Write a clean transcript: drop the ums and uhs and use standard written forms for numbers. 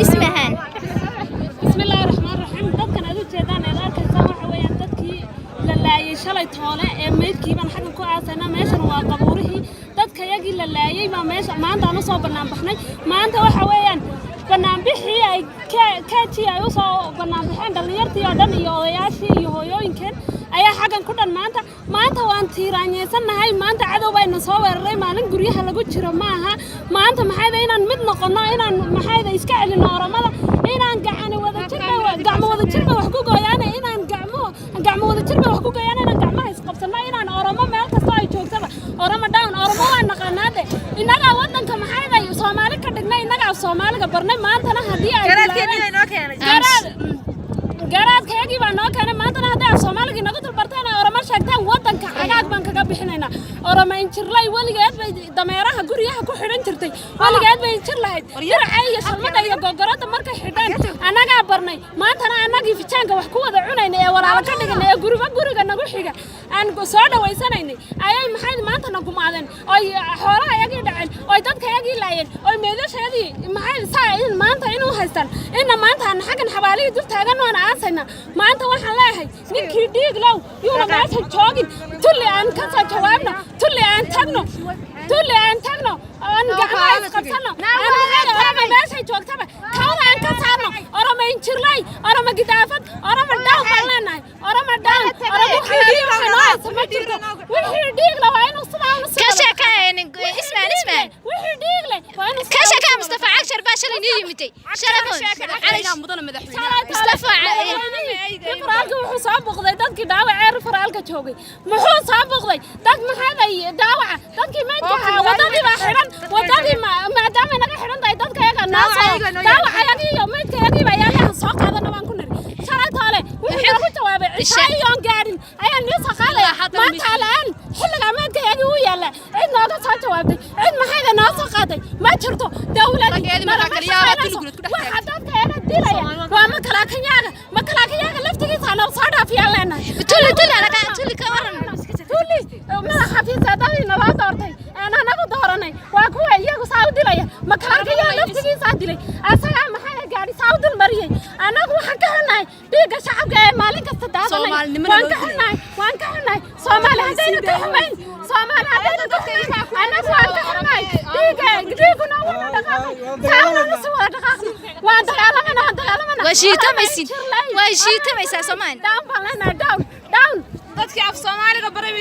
اسمهان. بسم الله الرحمن الرحيم. dadkan aad u jeedaan ee arkaysan waxa weeyaan dadkii la laayay shalay toole ee meydkii baan xagga ku aasayna meeshan waa qabuurihii dadka yagii la laayay ma meesha maanta aan soo banaan baxnay maanta waxa weeyaan banaan bixii ay kaji ay soo banaan baxeen dhalinyartii oo dhan iyo odayaashii iyo hooyooyinkeen ayaa xaggan ku dhan maanta waan tiiraanyeysanahay maanta cadow bayna soo weeraray maalin guryaha lagu jiro maaha maanta maxay inaan mid noqono inaan maxay iska celino oramada inaan gacmo wada jirba wax ku gooyaan inaan gacmo wada jirba wax ku gooyaan inaan gacmaha isqabsano inaan oramo meel kasta ay joogtaba oramo down oramo waan naqaanaade inaga wadanka maxay Soomaali ka dhignay inaga Soomaaliga barnay maantana hadii ay garaadkeegii baa noo keenay maantana hadii Soomaaliga inaga dalbartaan oramo sheegtaan wadanka xagaag baan kaga bixinayna oramo injirlay waligeed bay dameeraha guryaha ku xidhan jirtay waligeed bay injir lahayd diracay iyo salmada iyo gogorada markay xidhaan anaga barnay maantana anagii fijaanka wax ku wada cunayna ee walaalo ka dhiganay ee guriga nagu xiga aan soo dhawaysanaynay ayay maxay maanta nagu maadeen oo xoolaha yagii dhaceen oo dadka yagii laayeen oo meedashadii maxay saayin maanta inuu haystaan inna maanta aan xagan xabaalihi dul taagan oo aasayna maanta waxaan leeyahay ninkii dhiig low yuuna meesha joogin tulli aan ka soo jawaabno tulli aan tagno aan gacmaha isqabsano aan meesha joogtaba kawda aan ka saarno orama injirlay orama gidaafad orama down baan leenahay orama down orama wixii dhiig law waa inuu sidaa u ka sheekeen ismaan wixii dhiig leh waa inuu ka sheekeen Mustafa Cagshar baa shalay noo yimid sharafon Mustafa faraalka wuxuu soo boqday dadkii dhaawacay faraalka joogay muxuu soo boqday dad maxay dhaawaca dadkii meydka wadadii baa xiran wadadii maadaama inaga xiran tahay dadka yaga dhaawacayagii iyo meydkayagii baa yaalaha soo qaadana waan ku niri shalay toole wuxuu ku jawaabay cisaayoon gaarin ayaan nii soo qaadaya maanta alaan xilliga meydkayagii u yaala cid nooga soo jawaabtay cid maxayda noo soo qaaday ma jirto dawladda waxa dadka yaga dilaya waa makalaakanyaga laftigiisa noo soo dhaafiyaan leenahay tulli ka waran ma xafiisadadii nala doortay aan anagu dooranay waa kuwa iyagu saa u dilaya makalaakanyaga laftigiisa dilay asaga maxay gaari saa u dil mariyay anagu waxaan ka xunnahay dhiigga shacabka ee maalin kasta daadanay waan ka xunnahay Soomaali hadayna ka xumayn Soomaali hadayna ka xumayn anagu waan ka xunnahay dhiiguna wada dhaqaaqay saawna soo wada dhaqaaqay waan dagaalamana waa shiitamaysaa Soomaali down dadkii af Soomaaliga baray